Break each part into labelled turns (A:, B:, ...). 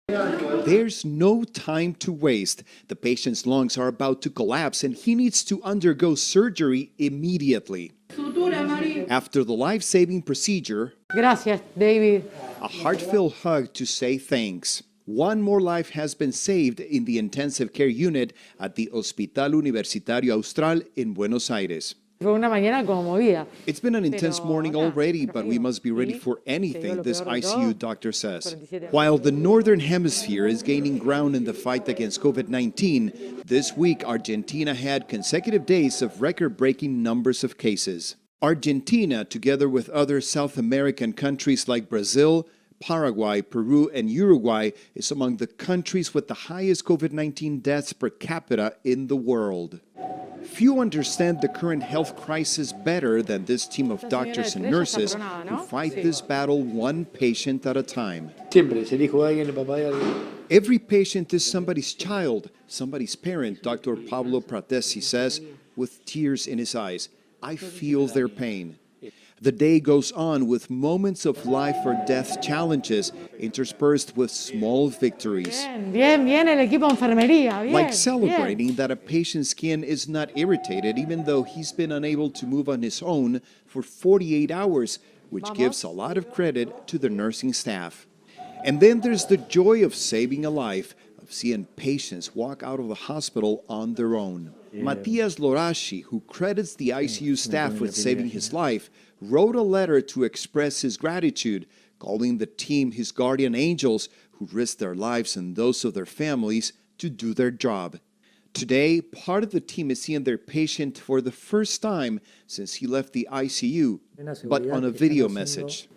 A: There's no time to waste. The patient's lungs are about to collapse and he needs to undergo surgery immediately. After the life-saving procedure,
B: Gracias, David.
A: a heartfelt hug to say thanks. One more life has been saved in the intensive care unit at the Hospital Universitario Austral in Buenos Aires.
B: Fue una mañana conmovida.
A: It's been an intense morning already, but we must be ready for anything, this ICU doctor says. While the Northern Hemisphere is gaining ground in the fight against COVID-19, this week Argentina had consecutive days of record-breaking numbers of cases. Argentina, together with other South American countries like Brazil, Paraguay, Peru, and Uruguay, is among the countries with the highest COVID-19 deaths per capita in the world. Few understand the current health crisis better than this team of doctors and nurses who fight this battle one patient at a time. Every patient is somebody's child, somebody's parent, Dr. Pablo Pratesi says, with tears in his eyes. I feel their pain. The day goes on with moments of life or death challenges interspersed with small victories.
B: Bien, el equipo de enfermería. Bien,
A: like celebrating that a patient's skin is not irritated even though he's been unable to move on his own for 48 hours, which gives a lot of credit to the nursing staff. And then there's the joy of saving a life, of seeing patients walk out of the hospital on their own. Matias Lorashi, who credits the ICU staff with saving his life, wrote a letter to express his gratitude, calling the team his guardian angels who risked their lives and those of their families to do their job. Today, part of the team is seeing their patient for the first time since he left the ICU, but on a video message.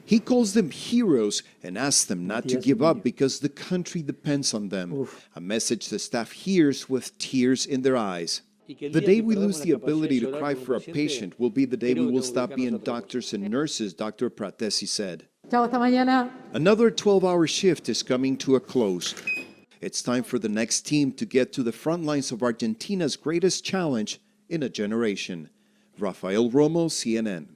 A: He calls them heroes and asks them not to give up because the country depends on them, a message the staff hears with tears in their eyes. The day we lose the ability to cry for a patient will be the day we will stop being doctors and nurses, Dr. Pratesi said.
B: Chao, hasta mañana.
A: Another 12-hour shift is coming to a close. It's time for the next team to get to the front lines of Argentina's greatest challenge in a generation. Rafael Romo, CNN.